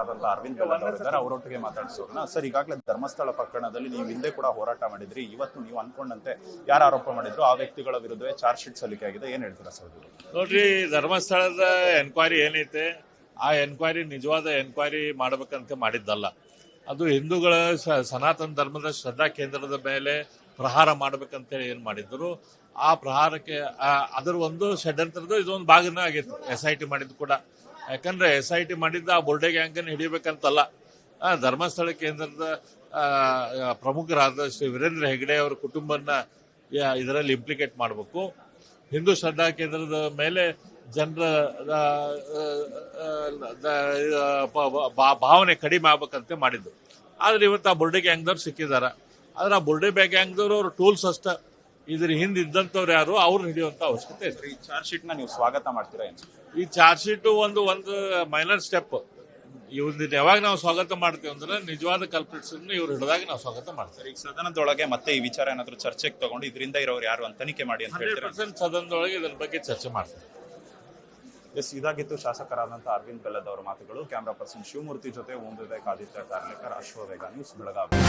ಆದಂತ ಅರವಿಂದ್ ಬೆಲ್ಲದ್ ಅವರಿದ್ದಾರೆ, ಅವರೊಟ್ಟಿಗೆ ಮಾತಾಡಿಸೋಣ. ಸರ್, ಈಗಾಗಲೇ ಧರ್ಮಸ್ಥಳ ಪ್ರಕರಣದಲ್ಲಿ ನೀವು ಹಿಂದೆ ಕೂಡ ಹೋರಾಟ ಮಾಡಿದ್ರಿ. ಇವತ್ತು ನೀವು ಅನ್ಕೊಂಡಂತೆ ಯಾರು ಆರೋಪ ಮಾಡಿದ್ರು ಆ ವ್ಯಕ್ತಿಗಳ ವಿರುದ್ಧವೇ ಚಾರ್ಜ್ ಶೀಟ್ ಸಲ್ಲಿಕೆ ಆಗಿದೆ. ಏನ್ ಹೇಳ್ತೀರಾ ಸರ್? ನೋಡ್ರಿ, ಧರ್ಮಸ್ಥಳದ ಎನ್ಕ್ವೈರಿ ಏನೈತೆ ಆ ಎನ್ಕ್ವೈರಿ ನಿಜವಾದ ಎನ್ಕ್ವೈರಿ ಮಾಡಬೇಕಂತ ಮಾಡಿದ್ದಲ್ಲ. ಅದು ಹಿಂದೂಗಳ ಸನಾತನ ಧರ್ಮದ ಶ್ರದ್ಧಾ ಕೇಂದ್ರದ ಮೇಲೆ ಪ್ರಹಾರ ಮಾಡ್ಬೇಕಂತೇಳಿ ಏನ್ ಮಾಡಿದ್ರು. ಆ ಪ್ರಹಾರಕ್ಕೆ ಅದರ ಒಂದು ಷಡ್ಯಂತ್ರದ ಇದೊಂದು ಭಾಗನೇ ಆಗಿತ್ತು. SIT ಮಾಡಿದ್ದು ಕೂಡ. ಯಾಕಂದ್ರೆ SIT ಮಾಡಿದ್ದ ಆ ಬುರ್ಡೆ ಗ್ಯಾಂಗ್ ಅನ್ನು ಹಿಡಿಬೇಕಂತಲ್ಲ. ಧರ್ಮಸ್ಥಳ ಕೇಂದ್ರದ ಪ್ರಮುಖರಾದ ಶ್ರೀ ವೀರೇಂದ್ರ ಹೆಗ್ಡೆ ಅವರ ಕುಟುಂಬನ ಇದರಲ್ಲಿ ಇಂಪ್ಲಿಕೇಟ್ ಮಾಡಬೇಕು. ಹಿಂದೂ ಶ್ರದ್ಧಾ ಕೇಂದ್ರದ ಮೇಲೆ ಜನರ ಭಾವನೆ ಕಡಿಮೆ ಆಗ್ಬೇಕಂತ ಮಾಡಿದ್ದು. ಆದ್ರೆ ಇವತ್ತು ಆ ಬುರ್ಡೆ ಗ್ಯಾಂಗ್ದವ್ರು ಸಿಕ್ಕಿದಾರ. ಆದ್ರೆ ಆ ಬುರ್ಡೆ ಗ್ಯಾಂಗ್ದವ್ರು ಅವ್ರ ಟೂಲ್ಸ್ ಅಷ್ಟ. ಇದ್ರ ಹಿಂದೆ ಇದ್ದಂಥವ್ರು ಯಾರು ಅವ್ರು ಹಿಡಿಯುವಂತ ಅವಶ್ಯಕತೆ ಇದೆ. ಈ ಚಾರ್ಜ್ ಶೀಟ್ ನ ನೀವು ಸ್ವಾಗತ ಮಾಡ್ತೀರಾ? ಈ ಚಾರ್ಜ್ ಶೀಟ್ ಒಂದು ಮೈನರ್ ಸ್ಟೆಪ್. ಇವ್ರನ್ನ ಯಾವಾಗ ನಾವು ಸ್ವಾಗತ ಮಾಡ್ತೀವಿ ಅಂದ್ರೆ ನಿಜವಾದ ಕಲ್ಪ್ರಿಟ್ಸ್ ಇವ್ರು ಹಿಡಿದಾಗ ನಾವು ಸ್ವಾಗತ ಮಾಡ್ತೀವಿ. ಈಗ ಸದನದೊಳಗೆ ಮತ್ತೆ ಈ ವಿಚಾರ ಏನಾದ್ರು ಚರ್ಚೆಗೆ ತಗೊಂಡು ಇದರಿಂದ ಇರೋರು ಯಾರು ಅಂತ ತನಿಖೆ ಮಾಡಿ ಅಂತ ಹೇಳ್ತಾರೆ. 100% ಸದನದೊಳಗೆ ಇದ್ರ ಬಗ್ಗೆ ಚರ್ಚೆ ಮಾಡ್ತಾರೆ. ಎಸ್, ಇದಾಗಿತ್ತು ಶಾಸಕರಾದಂತಹ ಅರವಿಂದ್ ಬೆಲ್ಲದ್ ಅವರ ಮಾತುಗಳು. ಕ್ಯಾಮರಾ ಪರ್ಸನ್ ಶಿವಮೂರ್ತಿ ಜೊತೆ ಓಂ ವಿವೇಕ್, ಆದಿತ್ಯ ಕಾರ್ಲೇಕರ್, ಅಶ್ವವೇಗ ನ್ಯೂಸ್, ಬೆಳಗಾವಿ.